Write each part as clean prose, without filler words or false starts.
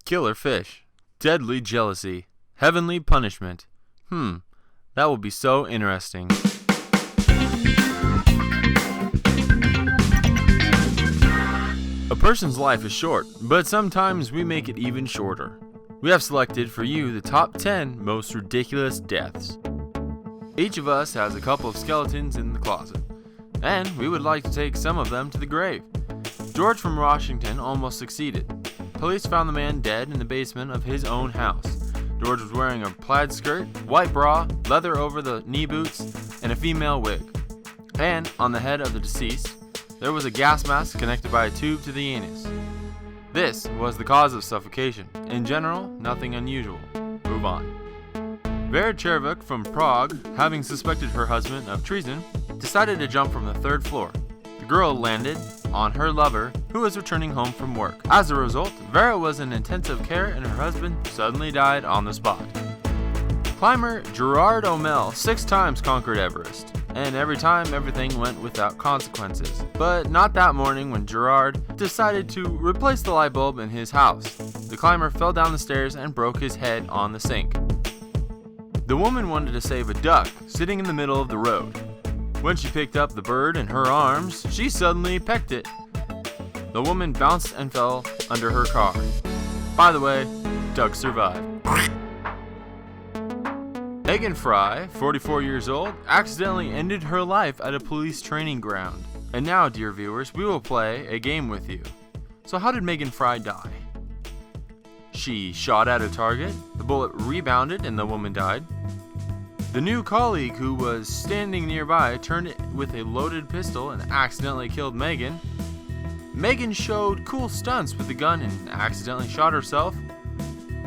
Killer fish. Deadly jealousy. Heavenly punishment. That will be so interesting. A person's life is short, but sometimes we make it even shorter. We have selected for you the top 10 most ridiculous deaths. Each of us has a couple of skeletons in the closet, and we would like to take some of them to the grave. George from Washington almost succeeded. Police found the man dead in the basement of his own house. George was wearing a plaid skirt, white bra, leather over the knee boots, and a female wig. And on the head of the deceased, there was a gas mask connected by a tube to the anus. This was the cause of suffocation. In general, nothing unusual. Move on. Vera Chervuk from Prague, having suspected her husband of treason, decided to jump from the 3rd floor. The girl landed on her lover, who was returning home from work. As a result, Vera was in intensive care and her husband suddenly died on the spot. Climber Gerard O'Mell 6 times conquered Everest, and every time everything went without consequences. But not that morning when Gerard decided to replace the light bulb in his house. The climber fell down the stairs and broke his head on the sink. The woman wanted to save a duck sitting in the middle of the road. When she picked up the bird in her arms, she suddenly pecked it. The woman bounced and fell under her car. By the way, duck survived. Megan Fry, 44 years old, accidentally ended her life at a police training ground. And now, dear viewers, we will play a game with you. So how did Megan Fry die? She shot at a target, the bullet rebounded, and the woman died. The new colleague who was standing nearby turned it with a loaded pistol and accidentally killed Megan. Megan showed cool stunts with the gun and accidentally shot herself.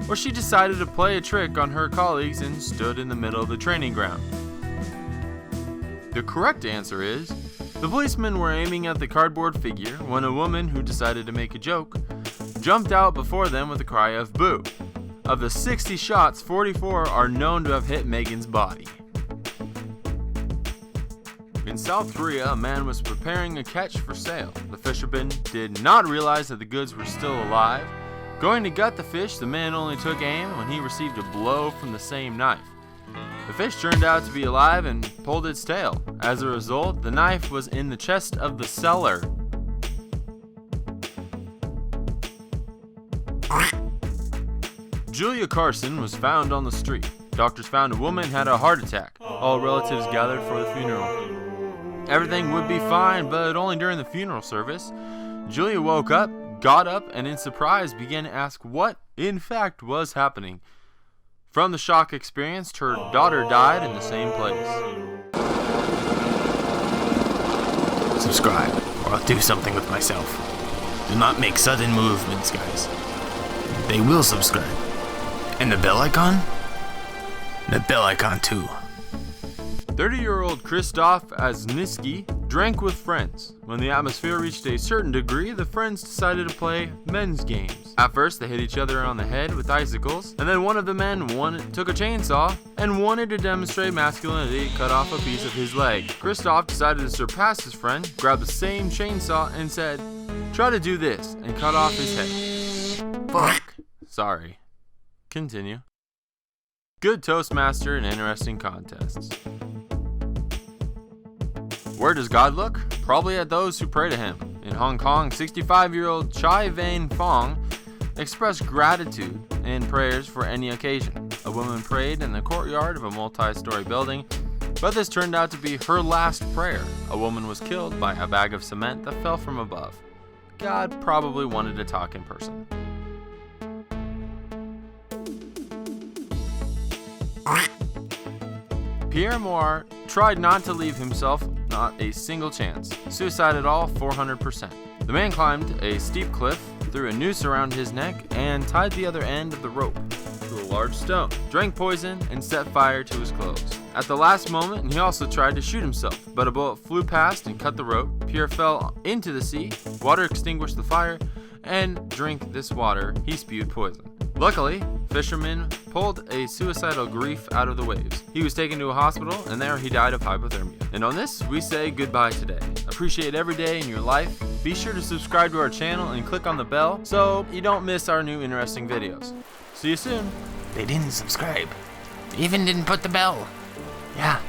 Or she decided to play a trick on her colleagues and stood in the middle of the training ground. The correct answer is, the policemen were aiming at the cardboard figure when a woman who decided to make a joke jumped out before them with a cry of boo. Of the 60 shots, 44 are known to have hit Megan's body. In South Korea, a man was preparing a catch for sale. The fisherman did not realize that the goods were still alive. Going to gut the fish, the man only took aim when he received a blow from the same knife. The fish turned out to be alive and pulled its tail. As a result, the knife was in the chest of the seller. Julia Carson was found on the street. Doctors found a woman had a heart attack. All relatives gathered for the funeral. Everything would be fine, but only during the funeral service. Julia woke up, got up, and in surprise began to ask what, in fact, was happening. From the shock experienced, her daughter died in the same place. Subscribe, or I'll do something with myself. Do not make sudden movements, guys. They will subscribe. And the bell icon? The bell icon too. 30-year-old Krzysztof Asniski drank with friends. When the atmosphere reached a certain degree, the friends decided to play men's games. At first, they hit each other on the head with icicles, and then one of the men took a chainsaw and wanted to demonstrate masculinity, cut off a piece of his leg. Krzysztof decided to surpass his friend, grabbed the same chainsaw, and said, "Try to do this," and cut off his head. Fuck. Sorry. Continue. Good Toastmaster and interesting contests. Where does God look? Probably at those who pray to him. In Hong Kong, 65-year-old Chai Van Fong expressed gratitude and prayers for any occasion. A woman prayed in the courtyard of a multi-story building, but this turned out to be her last prayer. A woman was killed by a bag of cement that fell from above. God probably wanted to talk in person. Pierre Moir tried not to leave himself not a single chance. Suicide at all, 400%. The man climbed a steep cliff, threw a noose around his neck, and tied the other end of the rope to a large stone, drank poison, and set fire to his clothes. At the last moment, he also tried to shoot himself, but a bullet flew past and cut the rope. Pierre fell into the sea, water extinguished the fire, and drank this water, he spewed poison. Luckily, fishermen pulled a suicidal grief out of the waves. He was taken to a hospital, and there he died of hypothermia. And on this, we say goodbye today. Appreciate every day in your life. Be sure to subscribe to our channel and click on the bell so you don't miss our new interesting videos. See you soon. They didn't subscribe. They even didn't put the bell. Yeah,